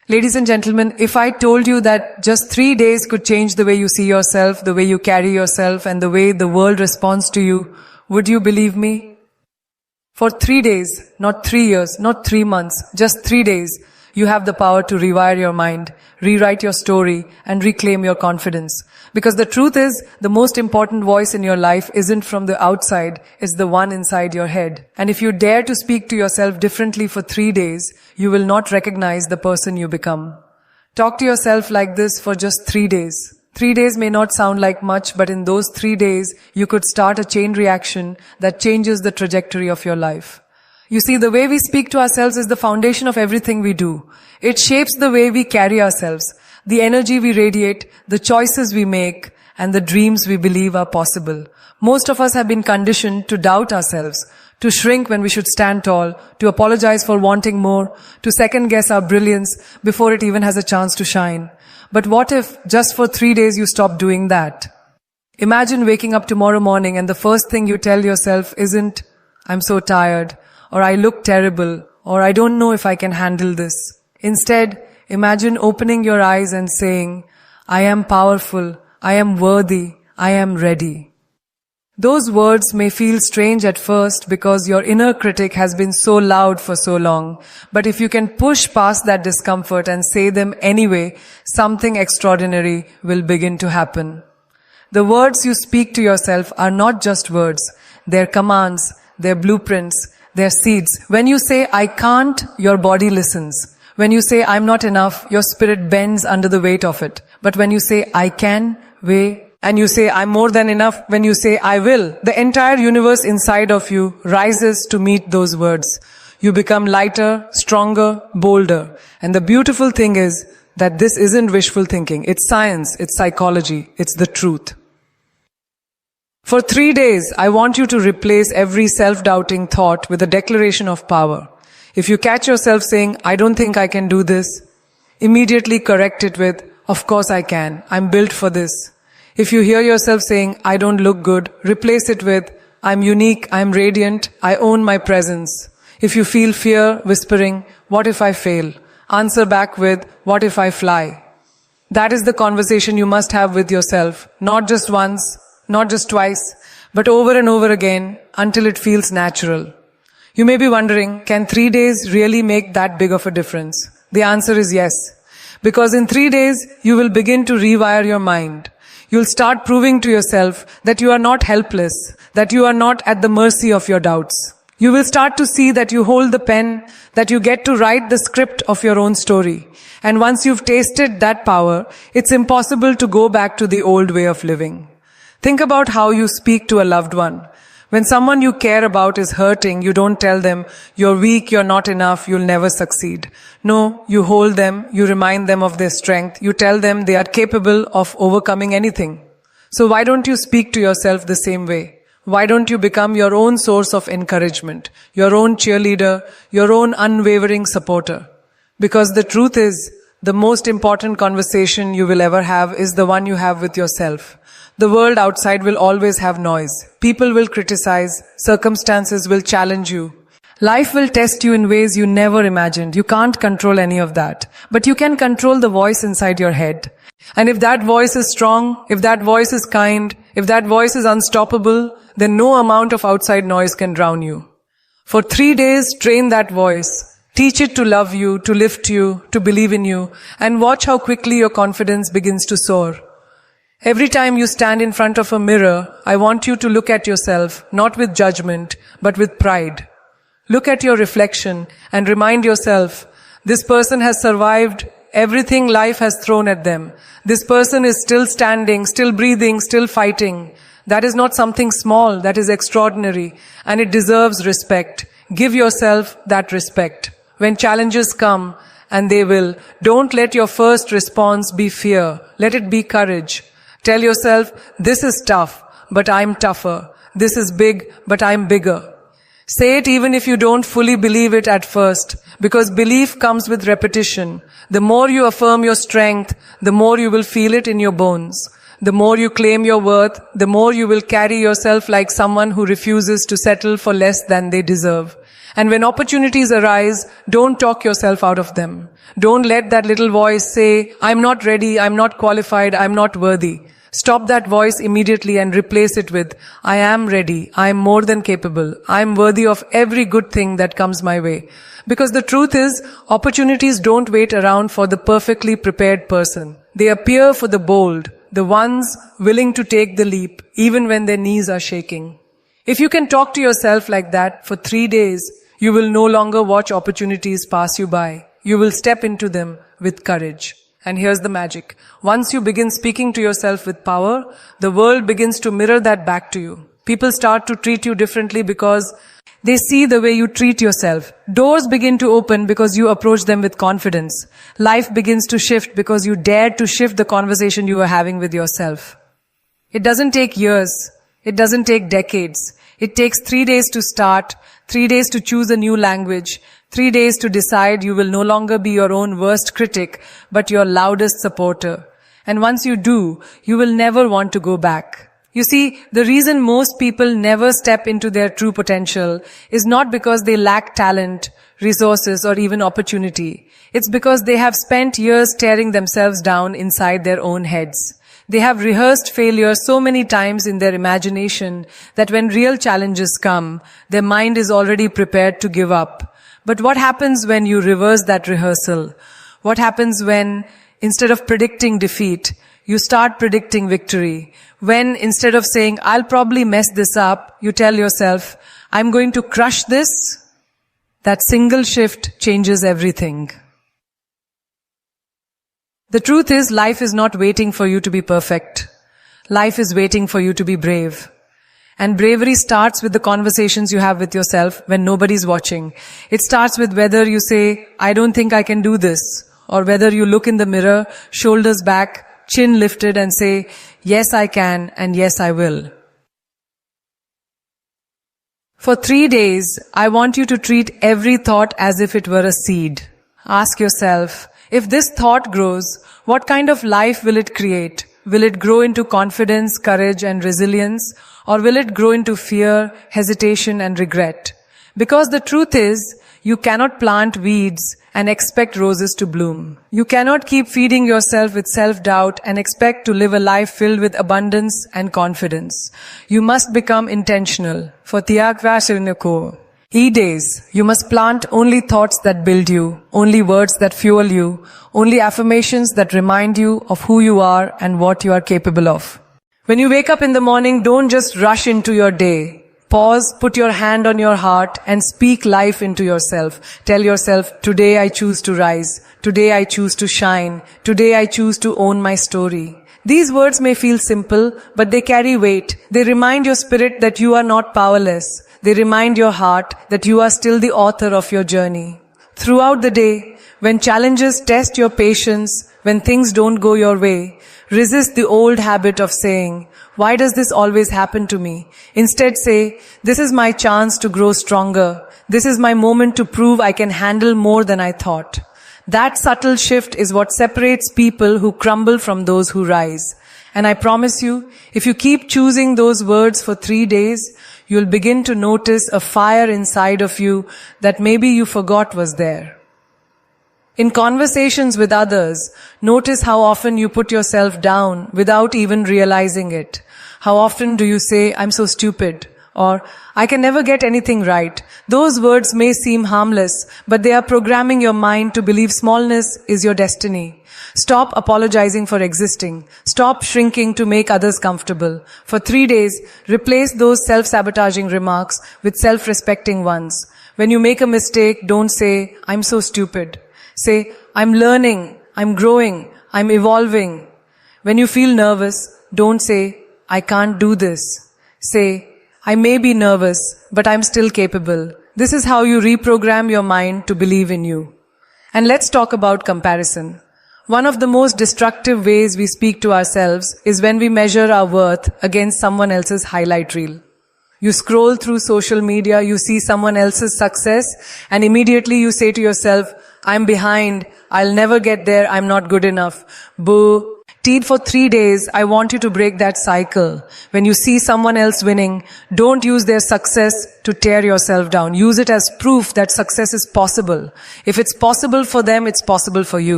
Ladies and gentlemen, if I told you that just 3 days could change the way you see yourself, the way you carry yourself, and the way the world responds to you, would you believe me? For 3 days, not 3 years, not 3 months, just 3 days, you have the power to rewire your mind, rewrite your story, and reclaim your confidence. Because the truth is, the most important voice in your life isn't from the outside, it's the one inside your head. And if you dare to speak to yourself differently for 3 days, you will not recognize the person you become. Talk to yourself like this for just 3 days. 3 days may not sound like much, but in those 3 days, you could start a chain reaction that changes the trajectory of your life. You see, the way we speak to ourselves is the foundation of everything we do. It shapes the way we carry ourselves, the energy we radiate, the choices we make, and the dreams we believe are possible. Most of us have been conditioned to doubt ourselves, to shrink when we should stand tall, to apologize for wanting more, to second guess our brilliance before it even has a chance to shine. But what if just for 3 days you stop doing that? Imagine waking up tomorrow morning and the first thing you tell yourself isn't, "I'm so tired," or "I look terrible," or "I don't know if I can handle this." Instead, imagine opening your eyes and saying, "I am powerful, I am worthy, I am ready." Those words may feel strange at first because your inner critic has been so loud for so long. But if you can push past that discomfort and say them anyway, something extraordinary will begin to happen. The words you speak to yourself are not just words. They're commands, they're blueprints, they're seeds. When you say, "I can't," your body listens. When you say, "I'm not enough," your spirit bends under the weight of it. But when you say, "I can," and you say, "I'm more than enough," when you say, "I will," the entire universe inside of you rises to meet those words. You become lighter, stronger, bolder. And the beautiful thing is that this isn't wishful thinking. It's science, it's psychology, it's the truth. For 3 days, I want you to replace every self-doubting thought with a declaration of power. If you catch yourself saying, "I don't think I can do this," immediately correct it with, "Of course I can. I'm built for this." If you hear yourself saying, "I don't look good," replace it with, "I'm unique, I'm radiant, I own my presence." If you feel fear whispering, "What if I fail?" answer back with, "What if I fly?" That is the conversation you must have with yourself, not just once, not just twice, but over and over again until it feels natural. You may be wondering, can 3 days really make that big of a difference? The answer is yes. Because in 3 days, you will begin to rewire your mind. You'll start proving to yourself that you are not helpless, that you are not at the mercy of your doubts. You will start to see that you hold the pen, that you get to write the script of your own story. And once you've tasted that power, it's impossible to go back to the old way of living. Think about how you speak to a loved one. When someone you care about is hurting, you don't tell them, "You're weak, you're not enough, you'll never succeed." No, you hold them, you remind them of their strength, you tell them they are capable of overcoming anything. So why don't you speak to yourself the same way? Why don't you become your own source of encouragement, your own cheerleader, your own unwavering supporter? Because the truth is, the most important conversation you will ever have is the one you have with yourself. The world outside will always have noise. People will criticize. Circumstances will challenge you. Life will test you in ways you never imagined. You can't control any of that. But you can control the voice inside your head. And if that voice is strong, if that voice is kind, if that voice is unstoppable, then no amount of outside noise can drown you. For 3 days, train that voice. Teach it to love you, to lift you, to believe in you, and watch how quickly your confidence begins to soar. Every time you stand in front of a mirror, I want you to look at yourself, not with judgment, but with pride. Look at your reflection and remind yourself, this person has survived everything life has thrown at them. This person is still standing, still breathing, still fighting. That is not something small, that is extraordinary, and it deserves respect. Give yourself that respect. When challenges come, and they will, don't let your first response be fear. Let it be courage. Tell yourself, this is tough, but I'm tougher. This is big, but I'm bigger. Say it even if you don't fully believe it at first, because belief comes with repetition. The more you affirm your strength, the more you will feel it in your bones. The more you claim your worth, the more you will carry yourself like someone who refuses to settle for less than they deserve. And when opportunities arise, don't talk yourself out of them. Don't let that little voice say, I'm not ready, I'm not qualified, I'm not worthy. Stop that voice immediately and replace it with, I am ready, I am more than capable, I am worthy of every good thing that comes my way. Because the truth is, opportunities don't wait around for the perfectly prepared person. They appear for the bold, the ones willing to take the leap, even when their knees are shaking. If you can talk to yourself like that for 3 days, you will no longer watch opportunities pass you by. You will step into them with courage. And here's the magic. Once you begin speaking to yourself with power, the world begins to mirror that back to you. People start to treat you differently because they see the way you treat yourself. Doors begin to open because you approach them with confidence. Life begins to shift because you dared to shift the conversation you are having with yourself. It doesn't take years. It doesn't take decades. It takes 3 days to start, 3 days to choose a new language, 3 days to decide you will no longer be your own worst critic, but your loudest supporter. And once you do, you will never want to go back. You see, the reason most people never step into their true potential is not because they lack talent, resources, or even opportunity. It's because they have spent years tearing themselves down inside their own heads. They have rehearsed failure so many times in their imagination that when real challenges come, their mind is already prepared to give up. But what happens when you reverse that rehearsal? What happens when, instead of predicting defeat, you start predicting victory? When, instead of saying, I'll probably mess this up, you tell yourself, I'm going to crush this? That single shift changes everything. The truth is, life is not waiting for you to be perfect. Life is waiting for you to be brave. And bravery starts with the conversations you have with yourself when nobody's watching. It starts with whether you say, I don't think I can do this, or whether you look in the mirror, shoulders back, chin lifted and say, yes, I can, and yes, I will. For 3 days, I want you to treat every thought as if it were a seed. Ask yourself, if this thought grows, what kind of life will it create? Will it grow into confidence, courage, and resilience? Or will it grow into fear, hesitation, and regret? Because the truth is, you cannot plant weeds and expect roses to bloom. You cannot keep feeding yourself with self-doubt and expect to live a life filled with abundance and confidence. You must become intentional. For days, you must plant only thoughts that build you, only words that fuel you, only affirmations that remind you of who you are and what you are capable of. When you wake up in the morning, don't just rush into your day. Pause, put your hand on your heart, and speak life into yourself. Tell yourself, today I choose to rise. Today I choose to shine. Today I choose to own my story. These words may feel simple, but they carry weight. They remind your spirit that you are not powerless. They remind your heart that you are still the author of your journey. Throughout the day, when challenges test your patience, when things don't go your way, resist the old habit of saying, why does this always happen to me? Instead say, this is my chance to grow stronger. This is my moment to prove I can handle more than I thought. That subtle shift is what separates people who crumble from those who rise. And I promise you, if you keep choosing those words for 3 days, you'll begin to notice a fire inside of you that maybe you forgot was there. In conversations with others, notice how often you put yourself down without even realizing it. How often do you say, I'm so stupid, or I can never get anything right? Those words may seem harmless, but they are programming your mind to believe smallness is your destiny. Stop apologizing for existing. Stop shrinking to make others comfortable. For 3 days, replace those self-sabotaging remarks with self-respecting ones. When you make a mistake, don't say, I'm so stupid. Say, I'm learning, I'm growing, I'm evolving. When you feel nervous, don't say, I can't do this. Say, I may be nervous, but I'm still capable. This is how you reprogram your mind to believe in you. And let's talk about comparison. One of the most destructive ways we speak to ourselves is when we measure our worth against someone else's highlight reel. You scroll through social media, you see someone else's success, and immediately you say to yourself, I'm behind, I'll never get there, I'm not good enough. Boo. Guaranteed for 3 days, I want you to break that cycle. When you see someone else winning, don't use their success to tear yourself down. Use it as proof that success is possible. If it's possible for them, it's possible for you.